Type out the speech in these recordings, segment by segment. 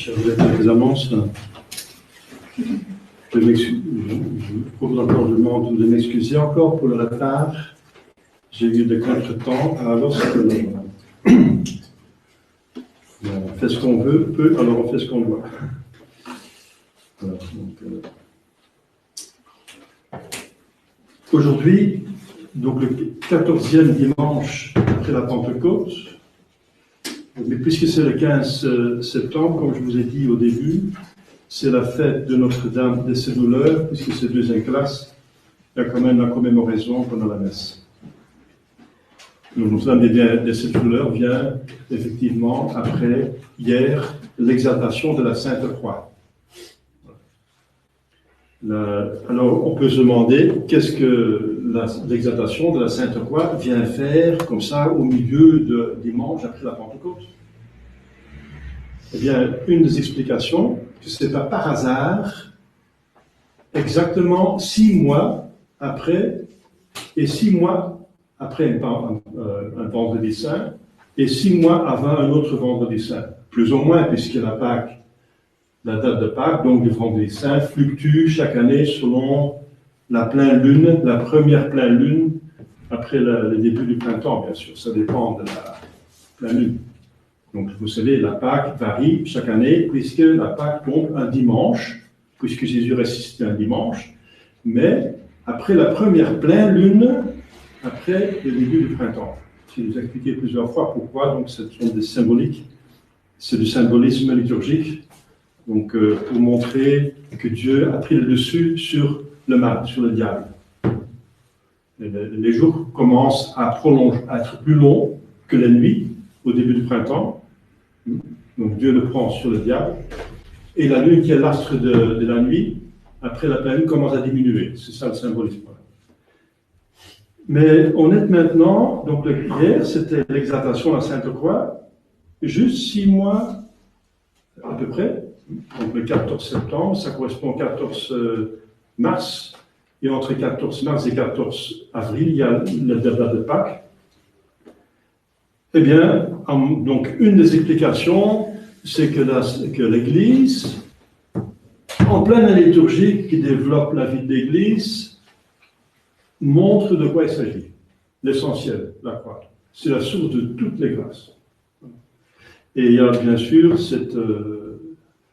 Chers collègues, les annonces. Je demande de m'excuser encore pour le retard. J'ai eu des contretemps. Alors, on fait ce qu'on peut, alors on fait ce qu'on doit. Voilà, donc, aujourd'hui, donc le 14e dimanche après la Pentecôte, mais puisque c'est le 15 septembre, comme je vous ai dit au début, c'est la fête de Notre-Dame de ses douleurs, puisque c'est deuxième classe, il y a quand même la commémoration pendant la messe. Donc, Notre-Dame de ses douleurs vient effectivement après, hier, l'exaltation de la Sainte Croix. Alors, on peut se demander qu'est-ce que l'exaltation de la Sainte Croix vient faire comme ça au milieu de dimanche après la Pentecôte. Eh bien, une des explications, que ce n'est pas par hasard, exactement 6 mois après, et 6 mois après un vendredi saint, et 6 mois avant un autre vendredi saint, plus ou moins, puisque la Pâque, la date de Pâques, donc le vendredi saint, fluctue chaque année selon la pleine lune, la première pleine lune, après le début du printemps, bien sûr, ça dépend de la pleine lune. Donc, vous savez, la Pâque varie chaque année, puisque la Pâque tombe un dimanche, puisque Jésus ressuscite un dimanche, mais après la première pleine lune, après le début du printemps. Je vous ai expliqué plusieurs fois pourquoi, donc ce sont des symboliques, c'est du symbolisme liturgique, donc pour montrer que Dieu a pris le dessus sur le mal, sur le diable. Les jours commencent à être plus longs que la nuit, au début du printemps. Donc Dieu le prend sur le diable. Et la lune, qui est l'astre de la nuit, après la pleine lune, commence à diminuer. C'est ça le symbolisme. Mais on est maintenant, donc hier, c'était l'exaltation de la Sainte Croix, juste 6 mois à peu près. Donc le 14 septembre, ça correspond au 14 mars. Et entre 14 mars et 14 avril, il y a la date de Pâques. Eh bien, donc une des explications, c'est que l'Église, en pleine liturgie qui développe la vie de l'Église, montre de quoi il s'agit. L'essentiel, la croix. C'est la source de toutes les grâces. Et il y a bien sûr cette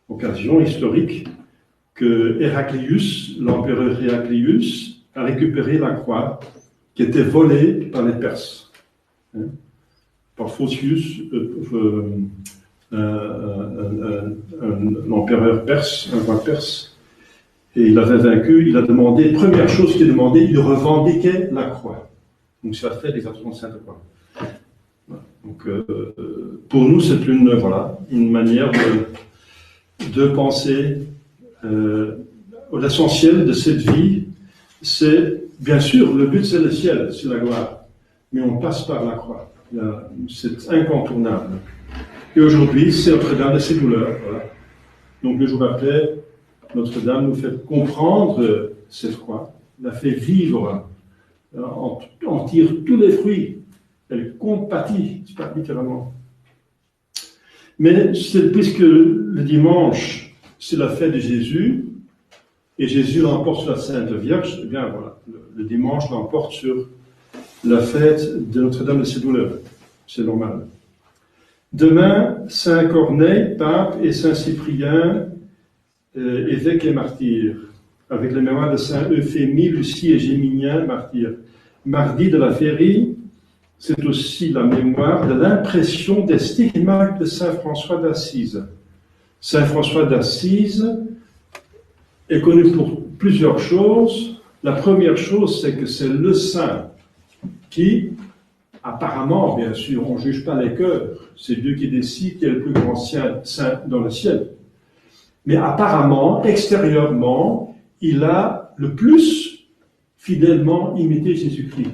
occasion historique que Héraclius, l'empereur Héraclius, a récupéré la croix qui était volée par les Perses. Par Phocius, l'empereur perse, un roi perse, et il avait vaincu, il a demandé, première chose qu'il a demandé, il revendiquait la croix. Donc ça fait l'exaltation de Sainte Croix. Donc pour nous, c'est une manière de penser l'essentiel de cette vie. C'est, bien sûr, le but c'est le ciel, c'est la gloire, mais on passe par la croix. C'est incontournable. Et aujourd'hui, c'est Notre-Dame de ses douleurs. Voilà. Donc le jour après, Notre-Dame nous fait comprendre cette croix, la fait vivre, en tire tous les fruits. Elle compatit, c'est pas littéralement. Mais puisque le dimanche, c'est la fête de Jésus, et Jésus l'emporte sur la Sainte Vierge, eh bien voilà, le dimanche l'emporte sur la fête de Notre-Dame de ses douleurs. C'est normal. Demain, Saint Corneille, pape, et Saint Cyprien, évêque et martyr, avec les mémoires de Saint Euphémie, Lucie et Géminien, martyrs. Mardi de la Férie, c'est aussi la mémoire de l'impression des stigmates de Saint François d'Assise. Saint François d'Assise est connu pour plusieurs choses. La première chose, c'est que c'est le saint qui, apparemment, bien sûr, on ne juge pas les cœurs, c'est Dieu qui décide qui est le plus grand saint dans le ciel. Mais apparemment, extérieurement, il a le plus fidèlement imité Jésus-Christ,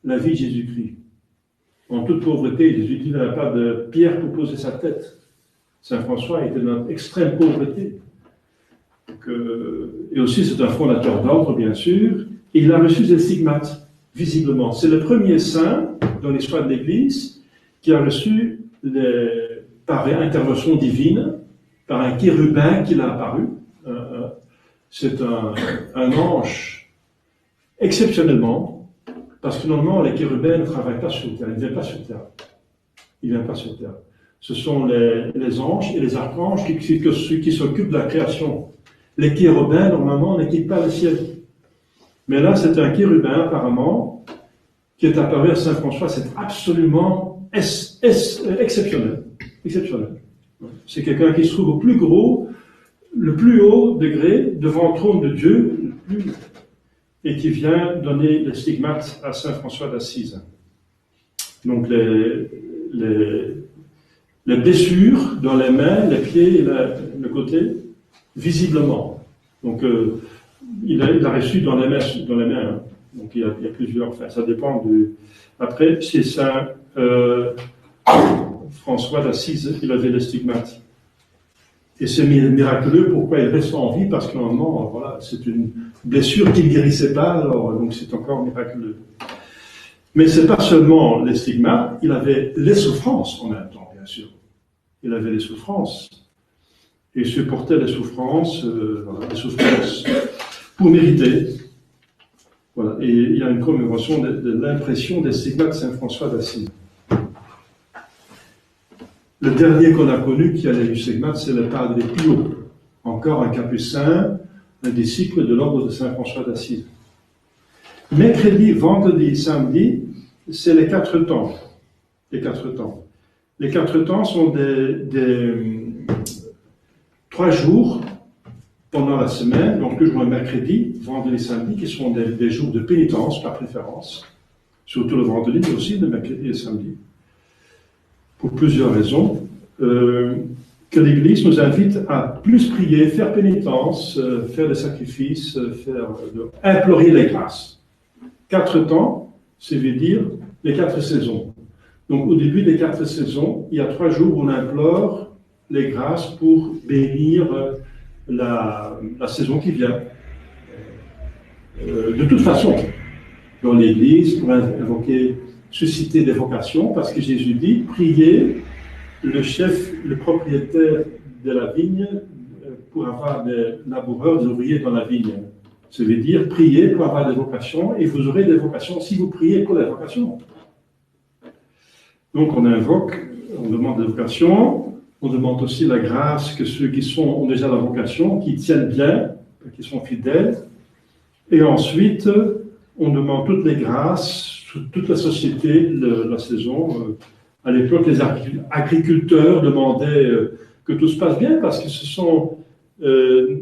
la vie de Jésus-Christ. En toute pauvreté, Jésus-Christ n'avait pas de pierre pour poser sa tête. Saint François était dans l'extrême pauvreté. Donc, et aussi, c'est un fondateur d'ordre, bien sûr, et il a reçu des stigmates. Visiblement. C'est le premier saint dans l'histoire de l'Église qui a reçu, par intervention divine, par un chérubin qui l'a apparu. C'est un ange exceptionnellement, parce que normalement les chérubins ne travaillent pas sur terre, ils ne viennent pas sur terre. Ils ne viennent pas sur terre. Ce sont les anges et les archanges qui s'occupent de la création. Les chérubins, normalement, n'équipent pas le ciel. Mais là, c'est un chérubin, apparemment, qui est apparu à Saint-François. C'est absolument exceptionnel. Exceptionnel. C'est quelqu'un qui se trouve au plus gros, le plus haut degré, devant le trône de Dieu, et qui vient donner les stigmates à Saint-François d'Assise. Donc, les blessures dans les mains, les pieds et le côté, visiblement. Donc, il a reçu dans les mains. Hein. Donc, il y a plusieurs. Enfin, ça dépend du. Après, c'est Saint François d'Assise, il avait les stigmates. Et c'est miraculeux. Pourquoi il reste en vie? Parce que normalement, voilà, c'est une blessure qui ne guérissait pas, alors, donc c'est encore miraculeux. Mais c'est pas seulement les stigmates, il avait les souffrances en même temps, bien sûr. Il avait les souffrances. Et supportait les souffrances, pour mériter. Voilà. Et il y a une commémoration de l'impression des stigmates de Saint François d'Assise. Le dernier qu'on a connu qui a les stigmates, c'est le Padre Pio, encore un capucin, un disciple de l'ordre de Saint François d'Assise. Mercredi, vendredi, samedi, c'est les 4 temps. Les 4 temps. Les 4 temps sont des 3 jours pendant la semaine, donc le jour mercredi, vendredi, samedi, qui sont des jours de pénitence par préférence, surtout le vendredi, mais aussi le mercredi et le samedi, pour plusieurs raisons, que l'Église nous invite à plus prier, faire pénitence, faire des sacrifices, implorer les grâces. 4 temps, ça veut dire les 4 saisons. Donc au début des 4 saisons, il y a 3 jours où on implore les grâces pour bénir la saison qui vient. De toute façon, dans l'Église, pour invoquer, susciter des vocations, parce que Jésus dit, priez le chef, le propriétaire de la vigne pour avoir des laboureurs, des ouvriers dans la vigne. Ça veut dire, priez pour avoir des vocations, et vous aurez des vocations si vous priez pour les vocations. Donc on invoque, on demande des vocations, on demande aussi la grâce que ceux qui ont déjà la vocation, qui tiennent bien, qui sont fidèles. Et ensuite, on demande toutes les grâces, toute la société de la saison. À l'époque, les agriculteurs demandaient que tout se passe bien, parce que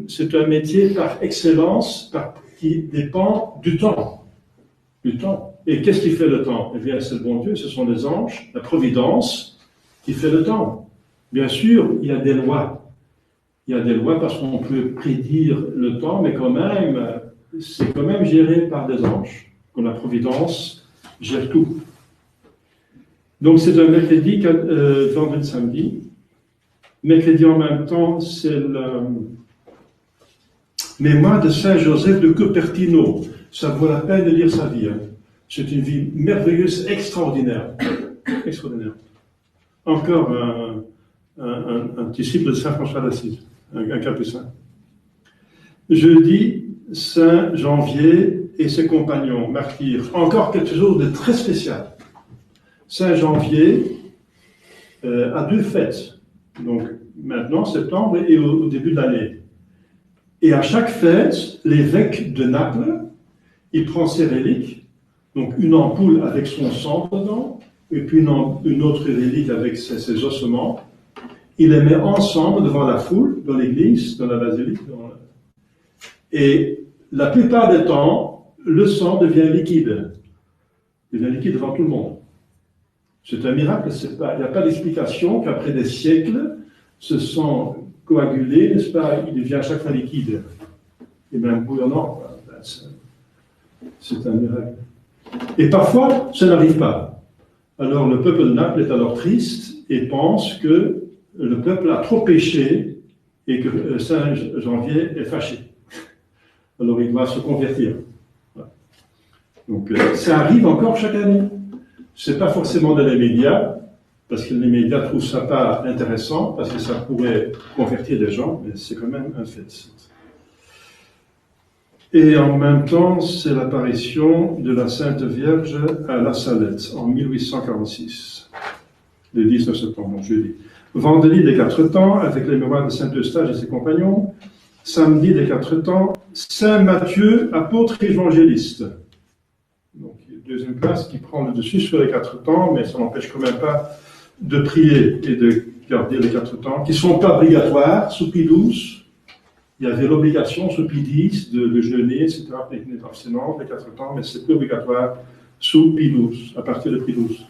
c'est un métier par excellence qui dépend du temps. Du temps. Et qu'est-ce qui fait le temps? Eh bien, c'est le bon Dieu, ce sont les anges, la providence qui fait le temps. Bien sûr, il y a des lois. Il y a des lois parce qu'on peut prédire le temps, mais quand même, c'est quand même géré par des anges. Quand la providence gère tout. Donc c'est un mercredi, vendredi, samedi. Mercredi en même temps, c'est le mémoire de Saint Joseph de Cupertino. Ça vaut la peine de lire sa vie. Hein. C'est une vie merveilleuse, extraordinaire. Extraordinaire. Encore un disciple de Saint François d'Assise, un capucin. Jeudi, Saint Janvier et ses compagnons, martyrs. Encore quelque chose de très spécial. Saint Janvier a 2 fêtes. Donc maintenant, septembre et au début de l'année. Et à chaque fête, l'évêque de Naples, il prend ses reliques, donc une ampoule avec son sang dedans, et puis une autre relique avec ses ossements. Il les met ensemble devant la foule, dans l'église, dans la basilique. Et la plupart des temps, le sang devient liquide. Il devient liquide devant tout le monde. C'est un miracle, il n'y a pas d'explication qu'après des siècles, ce sang coagulé, n'est-ce pas, il devient à chaque fois liquide. Et bien bouillonnant, c'est un miracle. Et parfois, ça n'arrive pas. Alors le peuple de Naples est alors triste et pense que le peuple a trop péché et que Saint Janvier est fâché. Alors il doit se convertir. Voilà. Donc ça arrive encore chaque année. Ce n'est pas forcément dans les médias, parce que les médias ne trouvent ça pas intéressant, parce que ça pourrait convertir des gens, mais c'est quand même un fait. Et en même temps, c'est l'apparition de la Sainte Vierge à La Salette, en 1846, le 19 septembre, jeudi. Vendredi des 4 temps, avec les mémoires de Saint Eustache et ses compagnons. Samedi des 4 temps, Saint Matthieu, apôtre évangéliste. Donc, deuxième place qui prend le dessus sur les 4 temps, mais ça n'empêche quand même pas de prier et de garder les 4 temps, qui ne sont pas obligatoires sous Pie XII. Il y avait l'obligation sous Pie X de jeûner, etc., d'être abstinence, les 4 temps, mais c'est plus obligatoire sous Pie XII, à partir de Pie XII.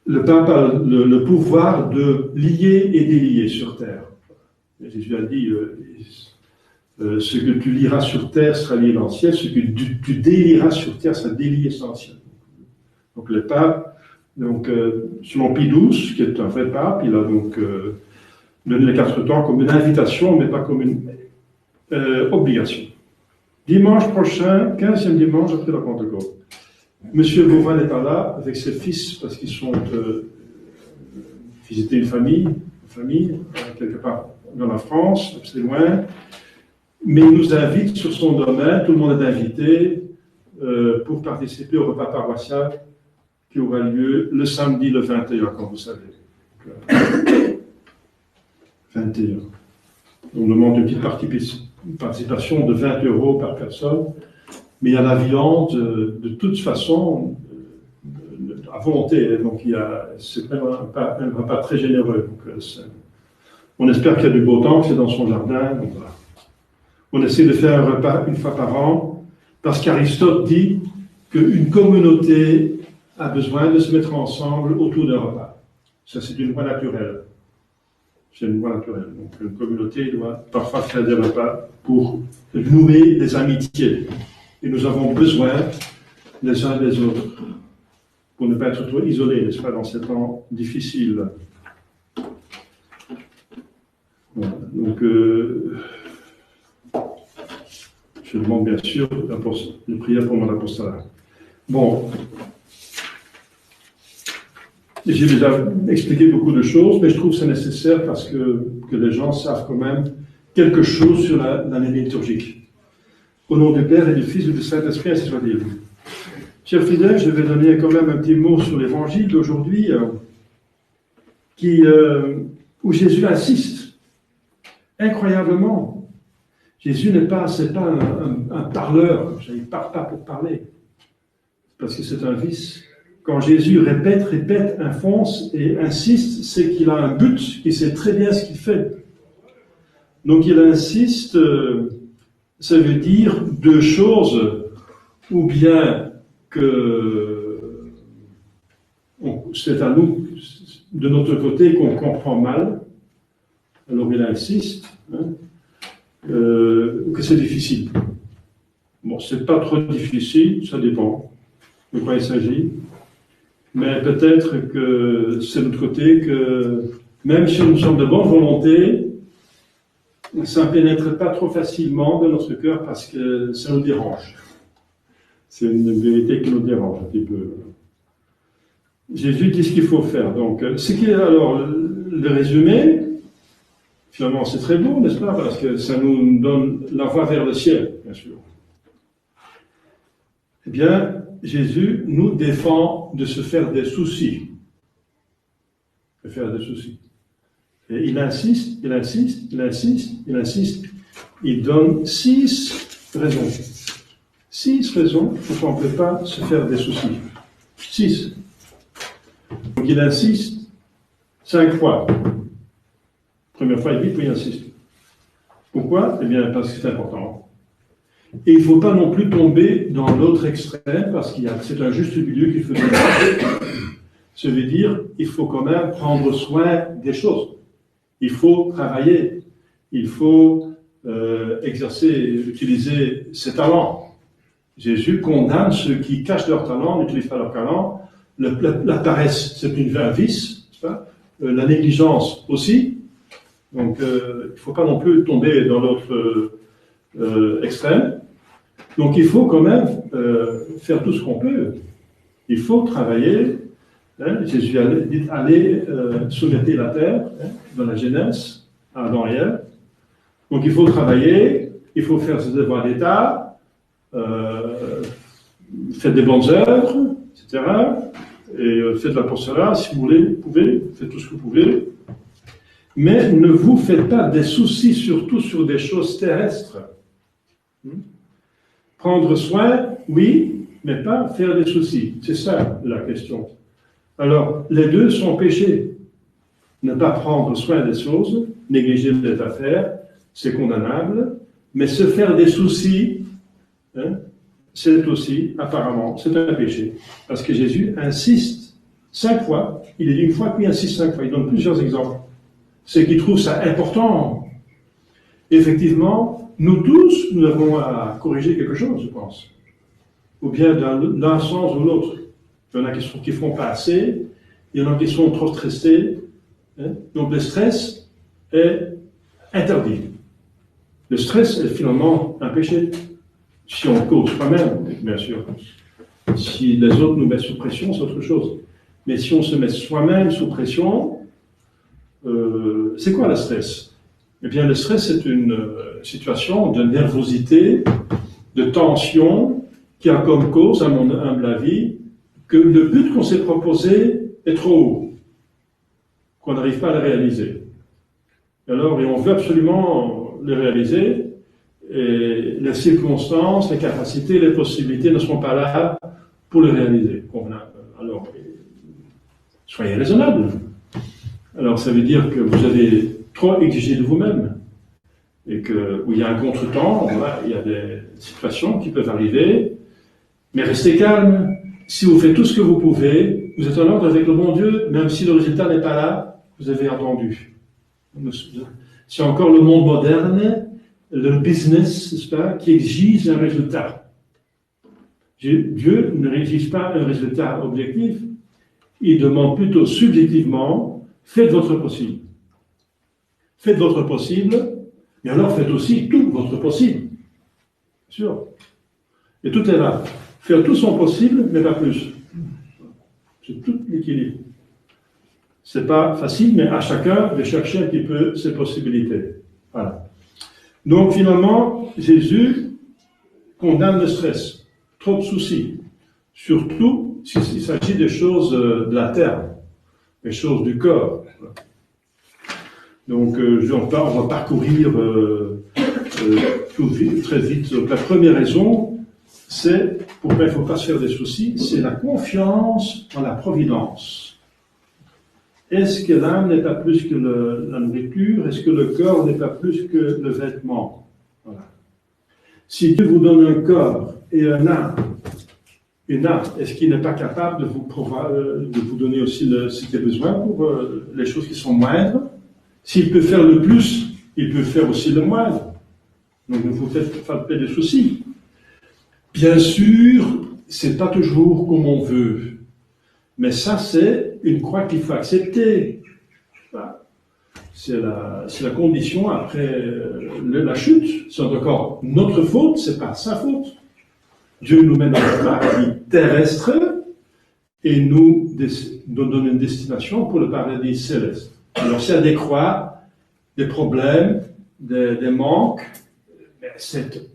Le pape a le pouvoir de lier et délier sur terre. Et Jésus a dit, ce que tu liras sur terre sera lié dans le ciel, ce que tu délieras sur terre sera délié dans le ciel. Donc le pape, selon Pie XII, qui est un vrai pape, il a donc donné les 4 temps comme une invitation, mais pas comme une obligation. Dimanche prochain, 15e dimanche après la Pentecôte. Monsieur Bovin n'est pas là avec ses fils parce qu'ils sont visiter une famille quelque part dans la France, c'est loin, mais il nous invite sur son domaine, tout le monde est invité pour participer au repas paroissial qui aura lieu le samedi le 21, comme vous savez. 21. On demande une petite participation de 20 € par personne. Mais il y a la viande, de toute façon, à volonté. Donc, c'est même un repas très généreux. Donc, on espère qu'il y a du beau temps, que c'est dans son jardin. Donc, voilà. On essaie de faire un repas une fois par an, parce qu'Aristote dit qu'une communauté a besoin de se mettre ensemble autour d'un repas. Ça, c'est une loi naturelle. C'est une loi naturelle. Donc, une communauté doit parfois faire des repas pour nouer des amitiés. Et nous avons besoin les uns des autres pour ne pas être trop isolés, n'est-ce pas, dans ces temps difficiles. Voilà. Donc, je demande bien sûr de prière pour mon apostolat. Bon, j'ai déjà expliqué beaucoup de choses, mais je trouve que c'est nécessaire parce que les gens savent quand même quelque chose sur l'année liturgique. Au nom du Père et du Fils et du Saint-Esprit, ainsi soit-il. Chers fidèles, je vais donner quand même un petit mot sur l'évangile d'aujourd'hui, où Jésus insiste, incroyablement. Jésus c'est pas un parleur, il ne parle pas pour parler, parce que c'est un vice. Quand Jésus répète, enfonce et insiste, c'est qu'il a un but, qu'il sait très bien ce qu'il fait. Donc il insiste... ça veut dire 2 choses, ou bien que c'est à nous, de notre côté, qu'on comprend mal, alors il insiste, que c'est difficile. Bon, c'est pas trop difficile, ça dépend de quoi il s'agit, mais peut-être que c'est de notre côté que, même si nous sommes de bonne volonté, ça ne pénètre pas trop facilement dans notre cœur parce que ça nous dérange. C'est une vérité qui nous dérange un petit peu. Jésus dit ce qu'il faut faire. Donc, alors, le résumé, finalement, c'est très beau, n'est-ce pas? Parce que ça nous donne la voie vers le ciel, bien sûr. Eh bien, Jésus nous défend de se faire des soucis. De faire des soucis. Et il insiste. Il donne 6 raisons. 6 raisons pour qu'on ne peut pas se faire des soucis. 6. Donc il insiste 5 fois. Première fois, il dit, puis il insiste. Pourquoi? Eh bien, parce que c'est important. Et il ne faut pas non plus tomber dans l'autre extrême, parce que c'est un juste milieu qu'il faut faire. Ça veut dire, il faut quand même prendre soin des choses. Il faut travailler, il faut utiliser ses talents. Jésus condamne ceux qui cachent leurs talents, n'utilisent pas leurs talents. La paresse, c'est un vice, n'est-ce pas? La négligence aussi. Donc, il ne faut pas non plus tomber dans l'autre extrême. Donc, il faut quand même faire tout ce qu'on peut. Il faut travailler, Jésus dit allez soumettez la terre, dans la Genèse, à Adam et Ève. Donc il faut travailler, il faut faire ses devoirs d'État, faites des bonnes œuvres, etc. Et faites l'apostolat, si vous voulez, vous pouvez, faites tout ce que vous pouvez. Mais ne vous faites pas des soucis, surtout sur des choses terrestres. Prendre soin, oui, mais pas faire des soucis. C'est ça la question. Alors, les deux sont péchés. Ne pas prendre soin des choses, négliger les affaires, c'est condamnable. Mais se faire des soucis, c'est aussi, apparemment, c'est un péché. Parce que Jésus insiste 5 fois. Il est dit une fois, puis il insiste 5 fois. Il donne plusieurs exemples. C'est qu'il trouve ça important. Effectivement, nous tous, nous avons à corriger quelque chose, je pense. Ou bien d'un sens ou l'autre. Il y en a qui ne font pas assez, il y en a qui sont trop stressés. Donc le stress est interdit. Le stress est finalement un péché. Si on cause soi-même, bien sûr. Si les autres nous mettent sous pression, c'est autre chose. Mais si on se met soi-même sous pression, c'est quoi le stress? Eh bien, le stress, c'est une situation de nervosité, de tension, qui a comme cause, à mon humble avis, que le but qu'on s'est proposé est trop haut, qu'on n'arrive pas à le réaliser. Alors, et on veut absolument le réaliser, et les circonstances, les capacités, les possibilités ne seront pas là pour le réaliser. Alors, soyez raisonnable. Alors, ça veut dire que vous avez trop exigé de vous-même, et où il y a un contretemps, voilà, il y a des situations qui peuvent arriver, mais restez calme. Si vous faites tout ce que vous pouvez, vous êtes en ordre avec le bon Dieu, même si le résultat n'est pas là, vous avez attendu. C'est encore le monde moderne, le business, n'est-ce pas, qui exige un résultat. Dieu ne exige pas un résultat objectif, il demande plutôt subjectivement, faites votre possible. Faites votre possible, mais alors faites aussi tout votre possible. Bien sûr. Et tout est là. Faire tout son possible, mais pas plus. C'est tout l'équilibre. C'est pas facile, mais à chacun de chercher un petit peu ses possibilités. Voilà. Donc finalement, Jésus condamne le stress. Trop de soucis. Surtout s'il s'agit des choses de la terre, des choses du corps. Donc on va parcourir très vite. Donc, la première raison, c'est, pourquoi il ne faut pas se faire des soucis, c'est la confiance en la providence. Est-ce que l'âme n'est pas plus que la nourriture? Est-ce que le corps n'est pas plus que le vêtement? Voilà. Si Dieu vous donne un corps et une âme, est-ce qu'il n'est pas capable de vous donner aussi ce qu'il a besoin pour les choses qui sont moindres? S'il peut faire le plus, il peut faire aussi le moindre. Donc ne vous faites pas de soucis. Bien sûr, c'est pas toujours comme on veut. Mais ça, c'est une croix qu'il faut accepter. C'est la condition après la chute. C'est encore notre faute, c'est pas sa faute. Dieu nous met dans le paradis terrestre et nous donne une destination pour le paradis céleste. Alors, s'il y a des croix, des problèmes, des manques, c'est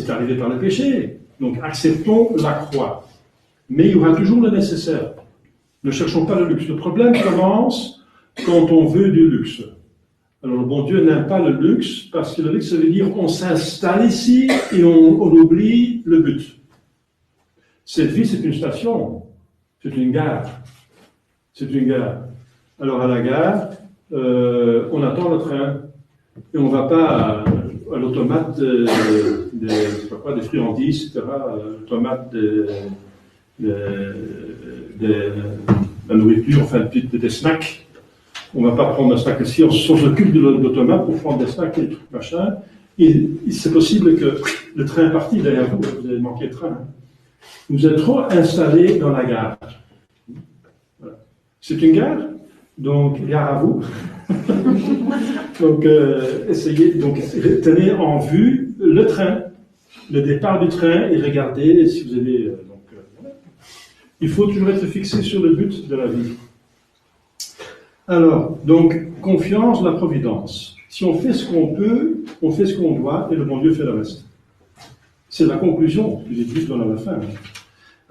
arrivé par le péché. Donc, acceptons la croix. Mais il y aura toujours le nécessaire. Ne cherchons pas le luxe. Le problème commence quand on veut du luxe. Alors, le bon Dieu n'aime pas le luxe, parce que le luxe, ça veut dire on s'installe ici et on oublie le but. Cette vie, c'est une station. C'est une gare. C'est une gare. Alors, à la gare, on attend le train. Et on ne va pas à l'automate des friandises, etc., l'automate la nourriture, enfin des snacks. On ne va pas prendre un snack ici, on s'occupe de l'automate pour prendre des snacks et tout, machin. Et c'est possible que le train est parti derrière vous, vous avez manqué le train. Vous êtes trop installé dans la gare. Voilà. C'est une gare, donc gare à vous. Donc essayez, tenez en vue le train, le départ du train et regardez si vous avez. Il faut toujours être fixé sur le but de la vie. Alors, donc, confiance, la providence. Si on fait ce qu'on peut, on fait ce qu'on doit, et le bon Dieu fait le reste. C'est la conclusion que l'Église donne à la fin.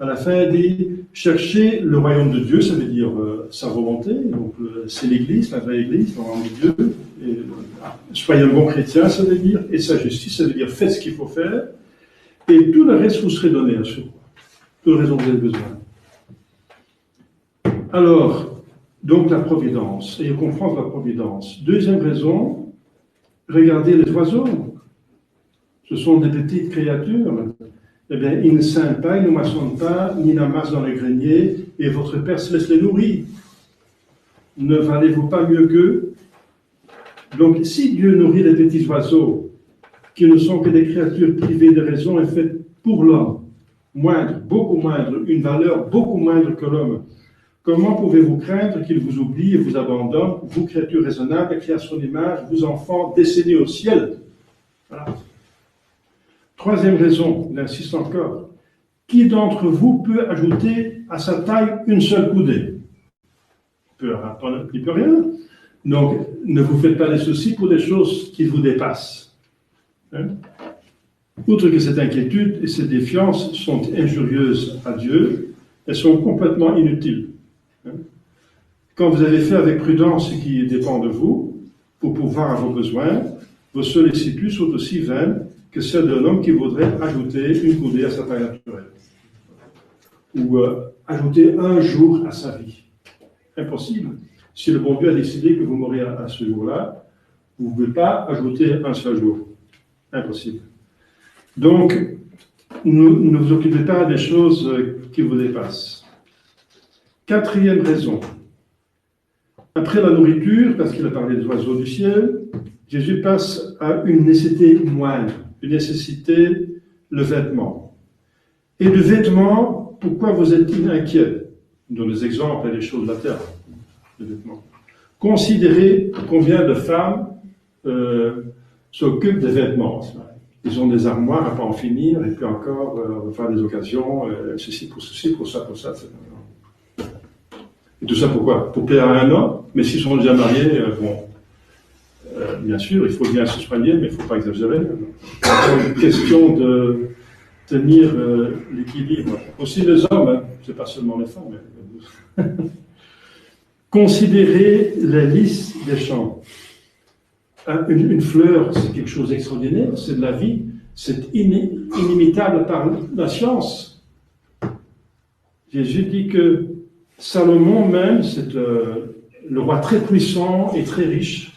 À la fin, elle dit, chercher le royaume de Dieu, ça veut dire sa volonté, donc c'est l'Église, la vraie Église, le royaume de Dieu. Et, soyez un bon chrétien, ça veut dire, et sa justice, ça veut dire, faites ce qu'il faut faire, et tout le reste vous serez donné à ce tout le reste dont vous avez besoin. Alors, donc la providence, et comprendre la providence. Deuxième raison, regardez les oiseaux. Ce sont des petites créatures. Eh bien, ils ne sèment pas, ils ne moissonnent pas, ni n'amassent dans les greniers, et votre Père se laisse les nourrir. Ne valez-vous pas mieux qu'eux? Donc, si Dieu nourrit les petits oiseaux, qui ne sont que des créatures privées de raison et faites pour l'homme, moindre, beaucoup moindre, une valeur beaucoup moindre que l'homme, comment pouvez-vous craindre qu'il vous oublie et vous abandonne, vous, créatures raisonnables, créées à son image, vous, enfants, descendez au ciel? Voilà. Troisième raison, il insiste encore. Qui d'entre vous peut ajouter à sa taille une seule coudée? Il ne peut rien. Donc, ne vous faites pas des soucis pour des choses qui vous dépassent. Hein? Outre que cette inquiétude et cette défiance sont injurieuses à Dieu, elles sont complètement inutiles. Hein? Quand vous avez fait avec prudence ce qui dépend de vous, pour pourvoir à vos besoins, vos sollicitudes sont aussi vaines que celle d'un homme qui voudrait ajouter une coudée à sa taille naturelle. Ou ajouter un jour à sa vie. Impossible. Si le bon Dieu a décidé que vous mourrez à ce jour-là, vous ne pouvez pas ajouter un seul jour. Impossible. Donc, ne vous occupez pas des choses qui vous dépassent. Quatrième raison. Après la nourriture, parce qu'il a parlé des oiseaux du ciel, Jésus passe à une nécessité moindre, une nécessité, le vêtement. Et le vêtement, pourquoi vous êtes-il inquiet? Dans les exemples et les choses de la terre, le vêtement. Considérez combien de femmes s'occupent des vêtements. Ils ont des armoires à pas en finir, et puis encore, on va faire des occasions, ceci, pour ça, etc. Et tout ça pourquoi? Pour plaire à un homme, mais s'ils sont déjà mariés, bien sûr, il faut bien se soigner, mais il ne faut pas exagérer. C'est une question de tenir l'équilibre. Aussi les hommes, hein, c'est pas seulement les femmes. Mais... Considérez les lys des champs. Une fleur, c'est quelque chose d'extraordinaire, c'est de la vie, c'est inimitable par la science. Jésus dit que Salomon même, c'est le roi très puissant et très riche,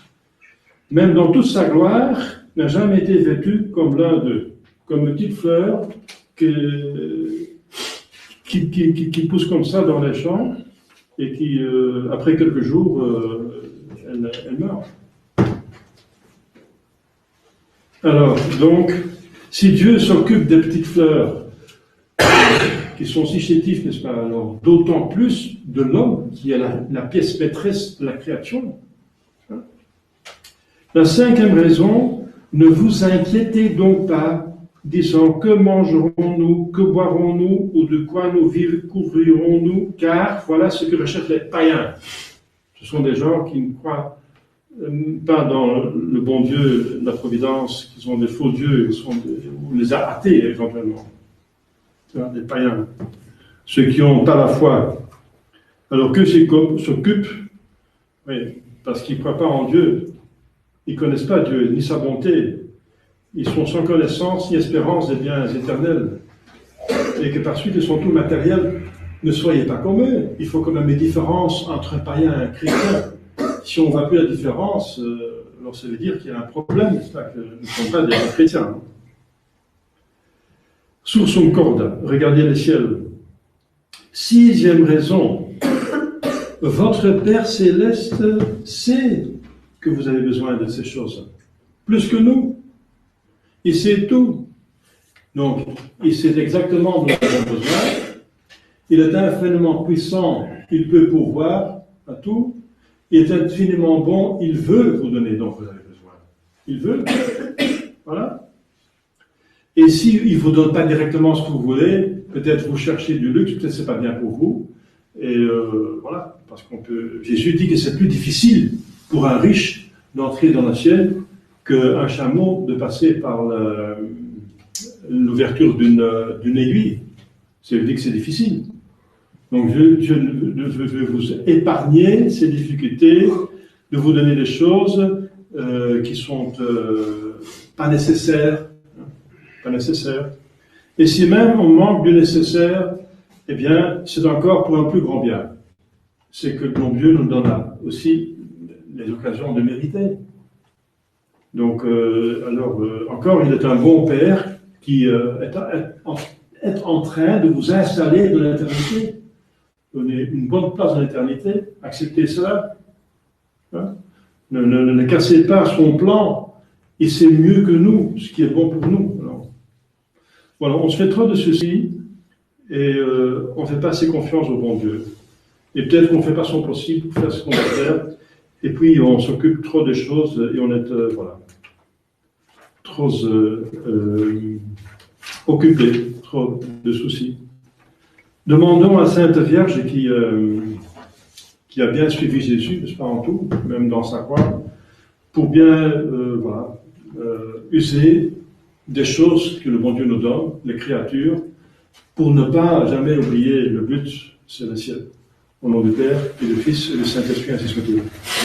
même dans toute sa gloire, n'a jamais été vêtu comme l'un d'eux, comme une petite fleur qui pousse comme ça dans les champs et qui, après quelques jours, elle meurt. Alors, donc, si Dieu s'occupe des petites fleurs qui sont si chétives, n'est-ce pas, alors d'autant plus de l'homme qui est la pièce maîtresse de la création. La cinquième raison, ne vous inquiétez donc pas, disant que mangerons-nous, que boirons-nous, ou de quoi nous couvrirons-nous, car voilà ce que recherchent les païens. Ce sont des gens qui ne croient pas dans le bon Dieu, la providence, qui sont des faux dieux, ou les athées éventuellement. Des païens. Ceux qui n'ont pas la foi. Alors que s'occupent, oui, parce qu'ils ne croient pas en Dieu. Ils ne connaissent pas Dieu, ni sa bonté. Ils sont sans connaissance ni espérance des biens éternels. Et que par suite, ils sont tout matériels. Ne soyez pas comme eux. Il faut quand même une différence entre un païen et un chrétien. Si on ne voit plus la différence, alors ça veut dire qu'il y a un problème, n'est-ce pas, que nous ne sommes pas des chrétiens. Sur son corde, regardez le ciel. Sixième raison, votre Père céleste sait que vous avez besoin de ces choses, plus que nous. Il sait tout. Donc, il sait exactement dont nous avons besoin. Il est infiniment puissant, il peut pourvoir à tout. Il est infiniment bon, il veut vous donner dont vous avez besoin. Il veut. Voilà. Et s'il ne vous donne pas directement ce que vous voulez, peut-être vous cherchez du luxe, peut-être c'est pas bien pour vous. Et voilà, parce qu'on peut. Jésus dit que c'est plus difficile pour un riche d'entrer dans le ciel qu'un chameau de passer par l'ouverture d'une aiguille. Ça veut dire que c'est difficile. Donc je veux vous épargner ces difficultés, de vous donner des choses qui sont pas nécessaires. Pas nécessaire. Et si même on manque du nécessaire, eh bien, c'est encore pour un plus grand bien. C'est que mon Dieu nous donne aussi les occasions de mériter. Donc, encore, il est un bon Père qui est en train de vous installer dans l'éternité. Donner une bonne place dans l'éternité. Acceptez cela. Hein? Ne cassez pas son plan. Il sait mieux que nous ce qui est bon pour nous. Voilà, on se fait trop de soucis et on ne fait pas assez confiance au bon Dieu. Et peut-être qu'on ne fait pas son possible pour faire ce qu'on va faire. Et puis on s'occupe trop des choses et on est trop occupé, trop de soucis. Demandons à Sainte Vierge qui a bien suivi Jésus, n'est-ce pas, en tout, même dans sa croix, pour bien user des choses que le bon Dieu nous donne, les créatures, pour ne pas jamais oublier le but, c'est le ciel. Au nom du Père, et du Fils, et du Saint-Esprit, ainsi soit-il.